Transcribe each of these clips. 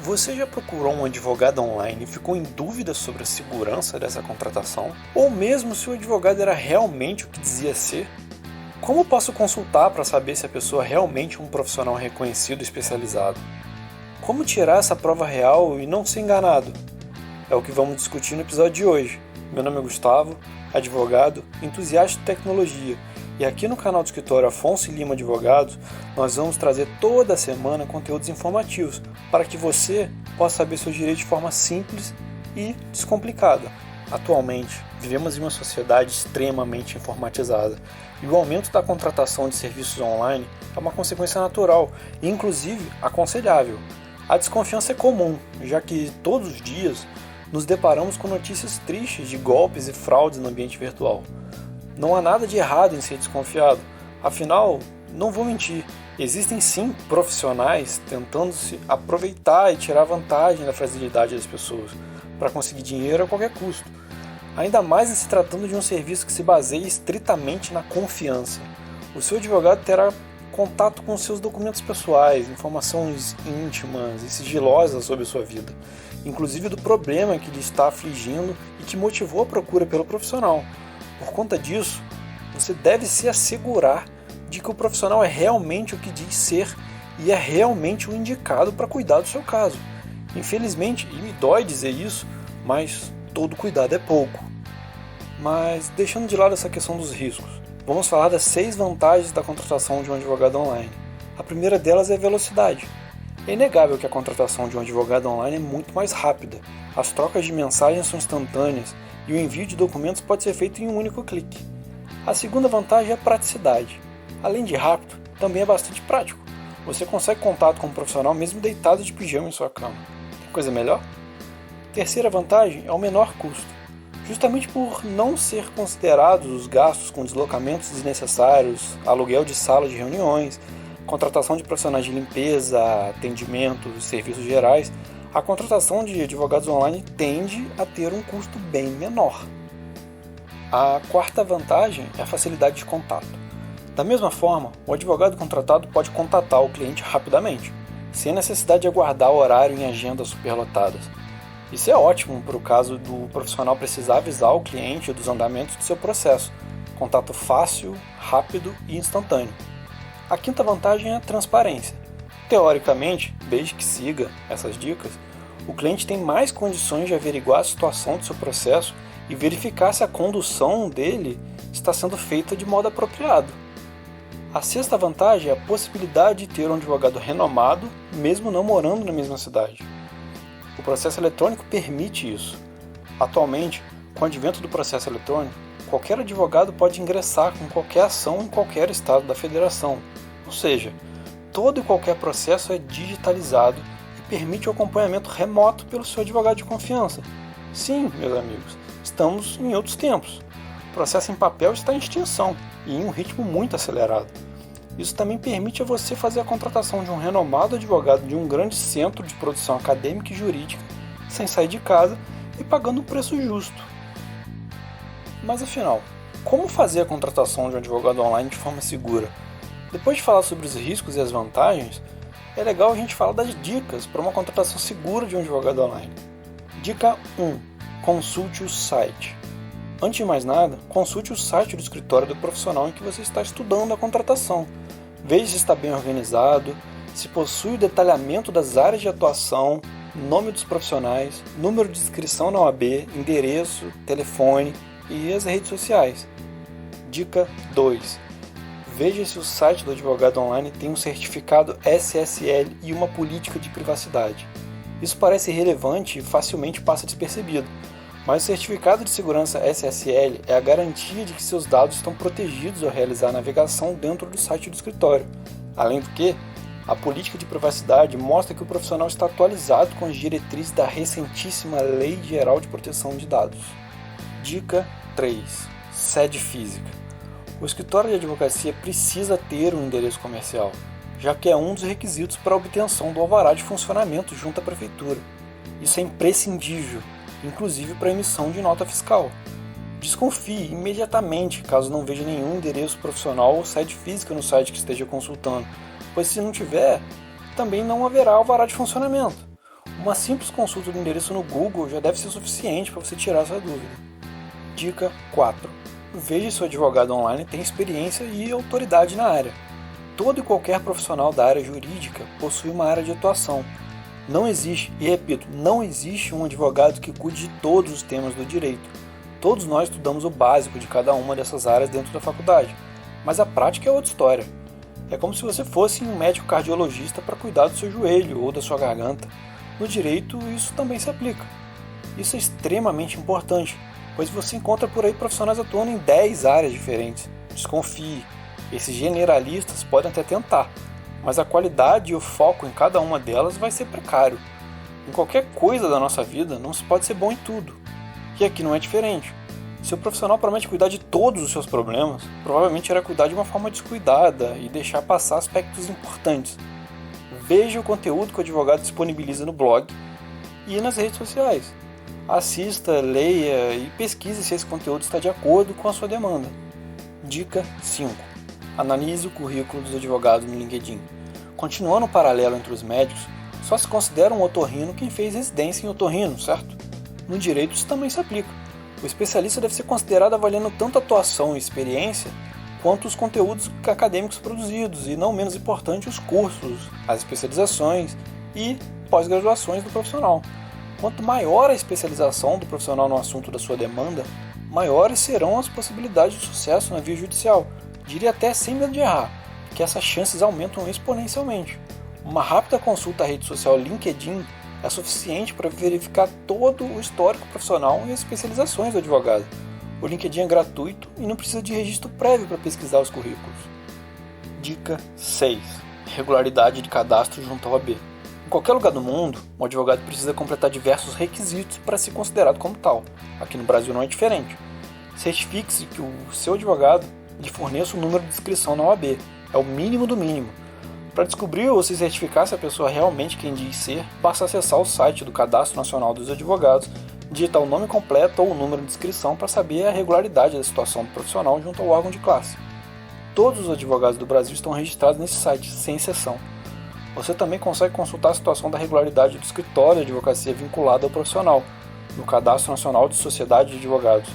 Você já procurou um advogado online e ficou em dúvida sobre a segurança dessa contratação? Ou mesmo se o advogado era realmente o que dizia ser? Como posso consultar para saber se a pessoa é realmente um profissional reconhecido e especializado? Como tirar essa prova real e não ser enganado? É o que vamos discutir no episódio de hoje. Meu nome é Gustavo, advogado, entusiasta de tecnologia, e aqui no canal do escritório Afonso Lima Advogados, nós vamos trazer toda semana conteúdos informativos para que você possa saber seus direitos de forma simples e descomplicada. Atualmente, vivemos em uma sociedade extremamente informatizada e o aumento da contratação de serviços online é uma consequência natural e, inclusive, aconselhável. A desconfiança é comum, já que todos os dias nos deparamos com notícias tristes de golpes e fraudes no ambiente virtual. Não há nada de errado em ser desconfiado, afinal, não vou mentir, existem sim profissionais tentando se aproveitar e tirar vantagem da fragilidade das pessoas para conseguir dinheiro a qualquer custo, ainda mais em se tratando de um serviço que se baseia estritamente na confiança. O seu advogado terá contato com seus documentos pessoais, informações íntimas e sigilosas sobre sua vida, inclusive do problema que lhe está afligindo e que motivou a procura pelo profissional. Por conta disso, você deve se assegurar de que o profissional é realmente o que diz ser e é realmente o indicado para cuidar do seu caso. Infelizmente, e me dói dizer isso, mas todo cuidado é pouco. Mas deixando de lado essa questão dos riscos, vamos falar das 6 vantagens da contratação de um advogado online. A primeira delas é a velocidade. É inegável que a contratação de um advogado online é muito mais rápida. As trocas de mensagens são instantâneas e o envio de documentos pode ser feito em um único clique. A segunda vantagem é a praticidade. Além de rápido, também é bastante prático. Você consegue contato com um profissional mesmo deitado de pijama em sua cama. Tem coisa melhor? Terceira vantagem é o menor custo. Justamente por não ser considerados os gastos com deslocamentos desnecessários, aluguel de sala de reuniões, contratação de profissionais de limpeza, atendimento, serviços gerais, a contratação de advogados online tende a ter um custo bem menor. A quarta vantagem é a facilidade de contato. Da mesma forma, o advogado contratado pode contatar o cliente rapidamente, sem necessidade de aguardar horário em agendas superlotadas. Isso é ótimo para o caso do profissional precisar avisar o cliente dos andamentos do seu processo. Contato fácil, rápido e instantâneo. A quinta vantagem é a transparência. Teoricamente, desde que siga essas dicas, o cliente tem mais condições de averiguar a situação do seu processo e verificar se a condução dele está sendo feita de modo apropriado. A sexta vantagem é a possibilidade de ter um advogado renomado, mesmo não morando na mesma cidade. O processo eletrônico permite isso. Atualmente, com o advento do processo eletrônico, qualquer advogado pode ingressar com qualquer ação em qualquer estado da federação, ou seja, todo e qualquer processo é digitalizado e permite o acompanhamento remoto pelo seu advogado de confiança. Sim, meus amigos, estamos em outros tempos. O processo em papel está em extinção e em um ritmo muito acelerado. Isso também permite a você fazer a contratação de um renomado advogado de um grande centro de produção acadêmica e jurídica, sem sair de casa e pagando um preço justo. Mas afinal, como fazer a contratação de um advogado online de forma segura? Depois de falar sobre os riscos e as vantagens, é legal a gente falar das dicas para uma contratação segura de um advogado online. Dica 1. Consulte o site. Antes de mais nada, consulte o site do escritório do profissional em que você está estudando a contratação. Veja se está bem organizado, se possui o detalhamento das áreas de atuação, nome dos profissionais, número de inscrição na OAB, endereço, telefone e as redes sociais. Dica 2. Veja se o site do advogado online tem um certificado SSL e uma política de privacidade. Isso parece relevante e facilmente passa despercebido, mas o certificado de segurança SSL é a garantia de que seus dados estão protegidos ao realizar a navegação dentro do site do escritório. Além do que, a política de privacidade mostra que o profissional está atualizado com as diretrizes da recentíssima Lei Geral de Proteção de Dados. Dica 3. Sede física. O escritório de advocacia precisa ter um endereço comercial, já que é um dos requisitos para a obtenção do alvará de funcionamento junto à prefeitura. Isso é imprescindível, inclusive para a emissão de nota fiscal. Desconfie imediatamente caso não veja nenhum endereço profissional ou sede física no site que esteja consultando, pois se não tiver, também não haverá alvará de funcionamento. Uma simples consulta do endereço no Google já deve ser suficiente para você tirar essa dúvida. Dica 4. Veja se o advogado online tem experiência e autoridade na área. Todo e qualquer profissional da área jurídica possui uma área de atuação. Não existe, e repito, não existe um advogado que cuide de todos os temas do direito. Todos nós estudamos o básico de cada uma dessas áreas dentro da faculdade, mas a prática é outra história. É como se você fosse um médico cardiologista para cuidar do seu joelho ou da sua garganta. No direito, isso também se aplica. Isso é extremamente importante, pois você encontra por aí profissionais atuando em 10 áreas diferentes. Desconfie, esses generalistas podem até tentar, mas a qualidade e o foco em cada uma delas vai ser precário. Em qualquer coisa da nossa vida, não se pode ser bom em tudo. E aqui não é diferente. Se o profissional promete cuidar de todos os seus problemas, provavelmente irá cuidar de uma forma descuidada e deixar passar aspectos importantes. Veja o conteúdo que o advogado disponibiliza no blog e nas redes sociais. Assista, leia e pesquise se esse conteúdo está de acordo com a sua demanda. Dica 5. Analise o currículo dos advogados no LinkedIn. Continuando o paralelo entre os médicos, só se considera um otorrino quem fez residência em otorrino, certo? No direito isso também se aplica. O especialista deve ser considerado avaliando tanto a atuação e experiência, quanto os conteúdos acadêmicos produzidos e, não menos importante, os cursos, as especializações e pós-graduações do profissional. Quanto maior a especialização do profissional no assunto da sua demanda, maiores serão as possibilidades de sucesso na via judicial, diria até sem medo de errar, que essas chances aumentam exponencialmente. Uma rápida consulta à rede social LinkedIn é suficiente para verificar todo o histórico profissional e as especializações do advogado. O LinkedIn é gratuito e não precisa de registro prévio para pesquisar os currículos. Dica 6. Regularidade de cadastro junto ao OAB. Em qualquer lugar do mundo, um advogado precisa completar diversos requisitos para ser considerado como tal. Aqui no Brasil não é diferente. Certifique-se que o seu advogado lhe forneça o número de inscrição na OAB. É o mínimo do mínimo. Para descobrir ou se certificar se a pessoa é realmente quem diz ser, basta acessar o site do Cadastro Nacional dos Advogados, digitar o nome completo ou o número de inscrição para saber a regularidade da situação do profissional junto ao órgão de classe. Todos os advogados do Brasil estão registrados nesse site, sem exceção. Você também consegue consultar a situação da regularidade do escritório de advocacia vinculado ao profissional, no Cadastro Nacional de Sociedade de Advogados.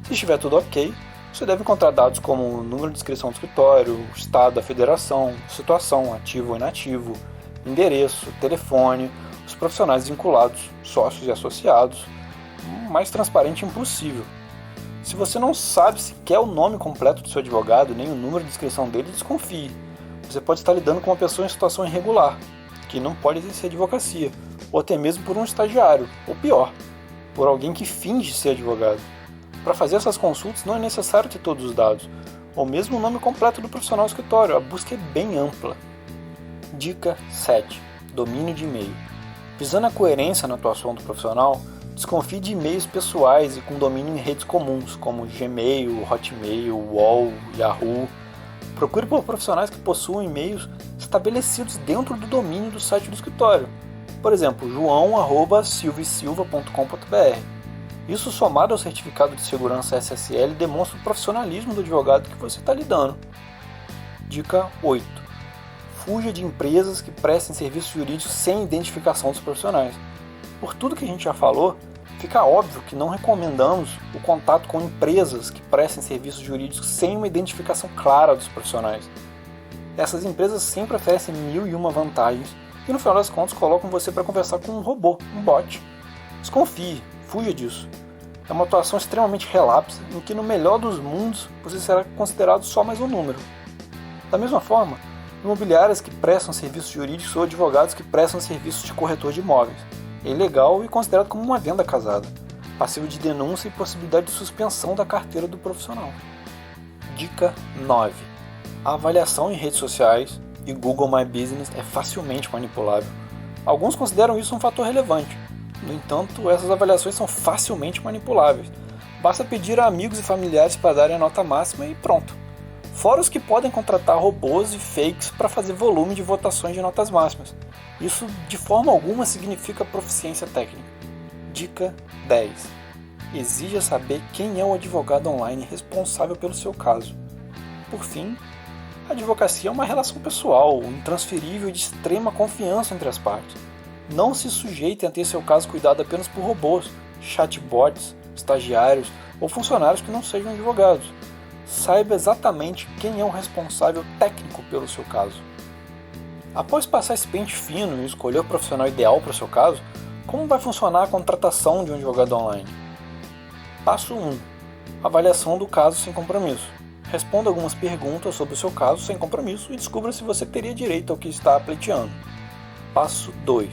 Se estiver tudo ok, você deve encontrar dados como o número de inscrição do escritório, o estado da federação, situação, ativo ou inativo, endereço, telefone, os profissionais vinculados, sócios e associados, o mais transparente impossível. Se você não sabe sequer o nome completo do seu advogado, nem o número de inscrição dele, desconfie. Você pode estar lidando com uma pessoa em situação irregular, que não pode exercer advocacia, ou até mesmo por um estagiário, ou pior, por alguém que finge ser advogado. Para fazer essas consultas não é necessário ter todos os dados, ou mesmo o nome completo do profissional do escritório, a busca é bem ampla. Dica 7. Domínio de e-mail. Visando a coerência na atuação do profissional, desconfie de e-mails pessoais e com domínio em redes comuns, como Gmail, Hotmail, UOL, Yahoo. Procure por profissionais que possuam e-mails estabelecidos dentro do domínio do site do escritório. Por exemplo, joão@silvesilva.com.br. Isso, somado ao certificado de segurança SSL, demonstra o profissionalismo do advogado que você está lidando. Dica 8. Fuja de empresas que prestem serviços jurídicos sem identificação dos profissionais. Por tudo que a gente já falou, fica óbvio que não recomendamos o contato com empresas que prestem serviços jurídicos sem uma identificação clara dos profissionais. Essas empresas sempre oferecem 1001 vantagens e no final das contas colocam você para conversar com um robô, um bot. Desconfie, fuja disso. É uma atuação extremamente relapsa em que no melhor dos mundos você será considerado só mais um número. Da mesma forma, imobiliárias que prestam serviços jurídicos ou advogados que prestam serviços de corretor de imóveis. É ilegal e considerado como uma venda casada, passivo de denúncia e possibilidade de suspensão da carteira do profissional. Dica 9. A avaliação em redes sociais e Google My Business é facilmente manipulável. Alguns consideram isso um fator relevante. No entanto, essas avaliações são facilmente manipuláveis. Basta pedir a amigos e familiares para darem a nota máxima e pronto. Fora os que podem contratar robôs e fakes para fazer volume de votações de notas máximas. Isso de forma alguma significa proficiência técnica. Dica 10. Exija saber quem é o advogado online responsável pelo seu caso. Por fim, a advocacia é uma relação pessoal, intransferível e de extrema confiança entre as partes. Não se sujeitem a ter seu caso cuidado apenas por robôs, chatbots, estagiários ou funcionários que não sejam advogados. Saiba exatamente quem é o responsável técnico pelo seu caso. Após passar esse pente fino e escolher o profissional ideal para o seu caso, como vai funcionar a contratação de um advogado online? Passo 1. Avaliação do caso sem compromisso. Responda algumas perguntas sobre o seu caso sem compromisso e descubra se você teria direito ao que está pleiteando. Passo 2.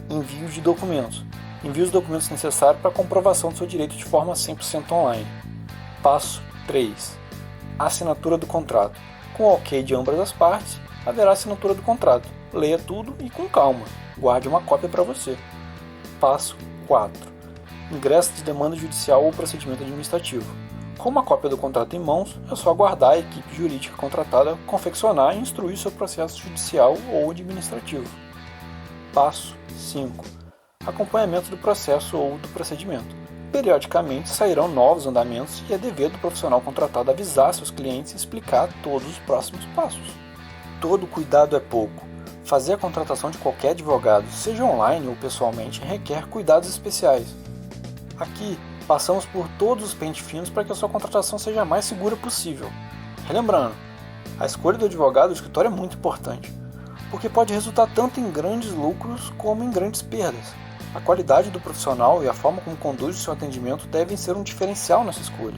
Envio de documentos. Envie os documentos necessários para a comprovação do seu direito de forma 100% online. Passo 3. Assinatura do contrato. Com o ok de ambas as partes, haverá assinatura do contrato. Leia tudo e com calma. Guarde uma cópia para você. Passo 4. Ingresso de demanda judicial ou procedimento administrativo. Com uma cópia do contrato em mãos, é só aguardar a equipe jurídica contratada confeccionar e instruir seu processo judicial ou administrativo. Passo 5. Acompanhamento do processo ou do procedimento. Periodicamente sairão novos andamentos e é dever do profissional contratado avisar seus clientes e explicar todos os próximos passos. Todo cuidado é pouco. Fazer a contratação de qualquer advogado, seja online ou pessoalmente, requer cuidados especiais. Aqui, passamos por todos os pentes finos para que a sua contratação seja a mais segura possível. Relembrando, a escolha do advogado do escritório é muito importante, porque pode resultar tanto em grandes lucros como em grandes perdas. A qualidade do profissional e a forma como conduz o seu atendimento devem ser um diferencial nessa escolha.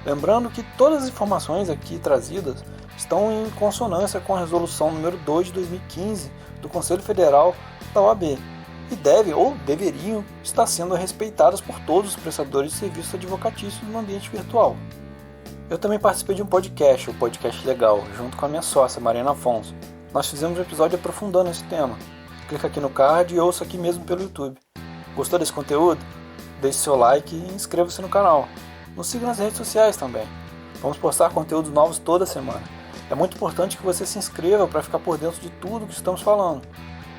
Lembrando que todas as informações aqui trazidas estão em consonância com a Resolução número 2 de 2015 do Conselho Federal da OAB e devem ou deveriam estar sendo respeitadas por todos os prestadores de serviços advocatícios no ambiente virtual. Eu também participei de um podcast, o Podcast Legal, junto com a minha sócia, Mariana Afonso. Nós fizemos um episódio aprofundando esse tema. Clica aqui no card e ouça aqui mesmo pelo YouTube. Gostou desse conteúdo? Deixe seu like e inscreva-se no canal. Nos siga nas redes sociais também. Vamos postar conteúdos novos toda semana. É muito importante que você se inscreva para ficar por dentro de tudo que estamos falando.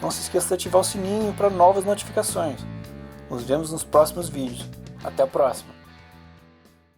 Não se esqueça de ativar o sininho para novas notificações. Nos vemos nos próximos vídeos. Até a próxima!